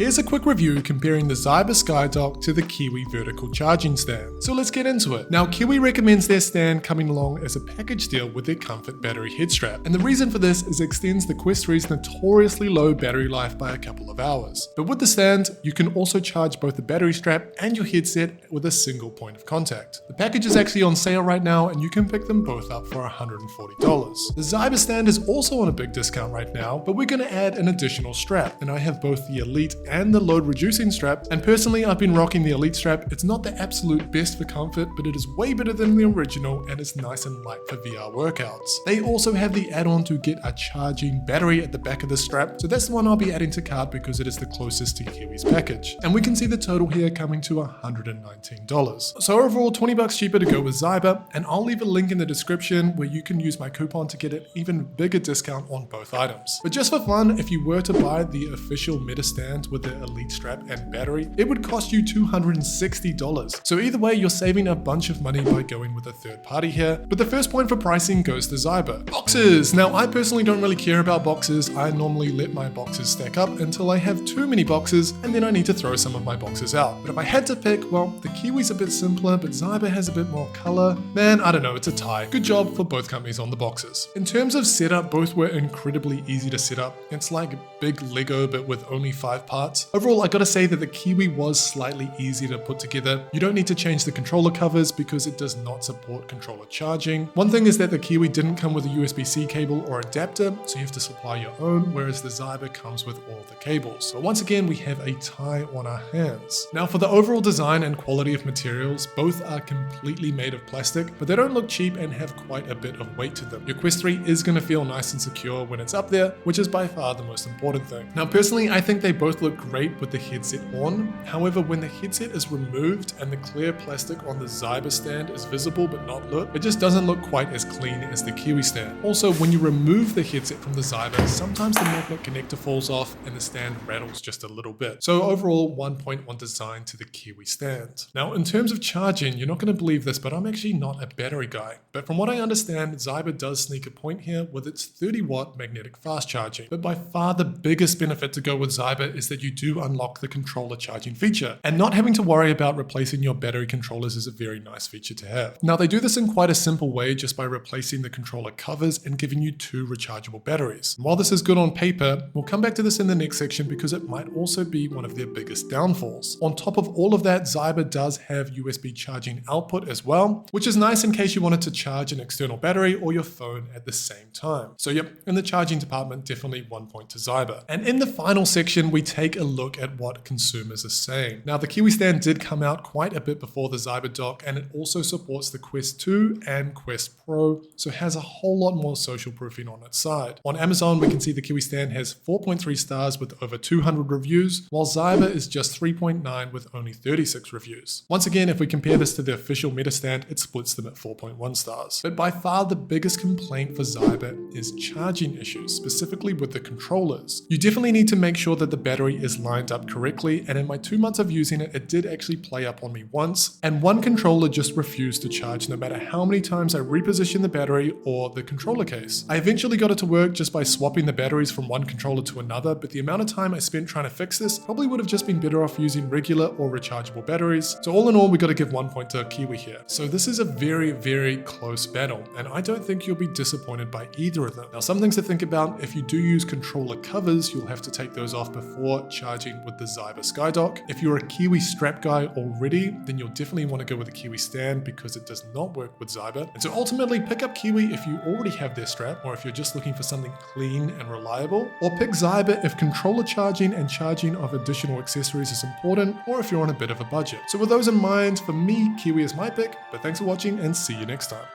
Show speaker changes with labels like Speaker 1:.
Speaker 1: Here's a quick review comparing the Zyber SkyDock to the KIWI vertical charging stand. So let's get into it. Now KIWI recommends their stand coming along as a package deal with their Comfort battery head strap. And the reason for this is it extends the Quest 3's notoriously low battery life by a couple of hours. But with the stand, you can also charge both the battery strap and your headset with a single point of contact. The package is actually on sale right now and you can pick them both up for $140. The Zyber stand is also on a big discount right now, but we're going to add an additional strap. And I have both the Elite and the load reducing strap, and personally I've been rocking the Elite strap. It's not the absolute best for comfort, but it is way better than the original and it's nice and light for VR workouts. They also have the add-on to get a charging battery at the back of the strap, so that's the one I'll be adding to cart because it is the closest to KIWI's package. And we can see the total here coming to $119. So overall $20 cheaper to go with Zyber, and I'll leave a link in the description where you can use my coupon to get an even bigger discount on both items. But just for fun, if you were to buy the official Meta stand with the Elite strap and battery, it would cost you $260. So either way, you're saving a bunch of money by going with a third party here. But the first point for pricing goes to Zyber. Boxes! Now I personally don't really care about boxes. I normally let my boxes stack up until I have too many boxes and then I need to throw some of my boxes out. But if I had to pick, well, the KIWI's a bit simpler, but Zyber has a bit more color. Man, I don't know, it's a tie. Good job for both companies on the boxes. In terms of setup, both were incredibly easy to set up. It's like big Lego but with only 5 parts. Overall, I gotta say that the KIWI was slightly easier to put together. You don't need to change the controller covers because it does not support controller charging. One thing is that the KIWI didn't come with a USB-C cable or adapter, so you have to supply your own, whereas the Zyber comes with all the cables. But once again, we have a tie on our hands. Now for the overall design and quality of materials, both are completely made of plastic, but they don't look cheap and have quite a bit of weight to them. Your Quest 3 is gonna feel nice and secure when it's up there, which is by far the most important thing. Now personally, I think they both look great with the headset on. However, when the headset is removed and the clear plastic on the Zyber stand is visible but not lit, it just doesn't look quite as clean as the KIWI stand. Also, when you remove the headset from the Zyber, sometimes the magnet connector falls off and the stand rattles just a little bit. So overall, 1.1 design to the KIWI stand. Now, in terms of charging, you're not going to believe this, but I'm actually not a battery guy. But from what I understand, Zyber does sneak a point here with its 30-watt magnetic fast charging. But by far the biggest benefit to go with Zyber is that you do unlock the controller charging feature. And not having to worry about replacing your battery controllers is a very nice feature to have. Now, they do this in quite a simple way just by replacing the controller covers and giving you 2 rechargeable batteries. And while this is good on paper, we'll come back to this in the next section because it might also be one of their biggest downfalls. On top of all of that, Zyber does have USB charging output as well, which is nice in case you wanted to charge an external battery or your phone at the same time. So yep, in the charging department, definitely 1 point to Zyber. And in the final section, we take a look at what consumers are saying. Now, the KIWI stand did come out quite a bit before the Zyber dock, and it also supports the Quest 2 and Quest Pro, so it has a whole lot more social proofing on its side. On Amazon, we can see the KIWI stand has 4.3 stars with over 200 reviews, while Zyber is just 3.9 with only 36 reviews. Once again, if we compare this to the official Meta stand, it splits them at 4.1 stars. But by far the biggest complaint for Zyber is charging issues, specifically with the controllers. You definitely need to make sure that the battery is lined up correctly, and in my 2 months of using it, it did actually play up on me once, and one controller just refused to charge no matter how many times I repositioned the battery or the controller case. I eventually got it to work just by swapping the batteries from one controller to another, but the amount of time I spent trying to fix this probably would have just been better off using regular or rechargeable batteries. So all in all, we got to give 1 point to KIWI here. So this is a very, very close battle, and I don't think you'll be disappointed by either of them. Now, some things to think about: if you do use controller covers, you'll have to take those off before charging with the Zyber SkyDock. If you're a KIWI strap guy already, then you'll definitely want to go with the KIWI stand because it does not work with Zyber. And so ultimately, pick up KIWI if you already have their strap, or if you're just looking for something clean and reliable, or pick Zyber if controller charging and charging of additional accessories is important, or if you're on a bit of a budget. So with those in mind, for me, KIWI is my pick, but thanks for watching and see you next time.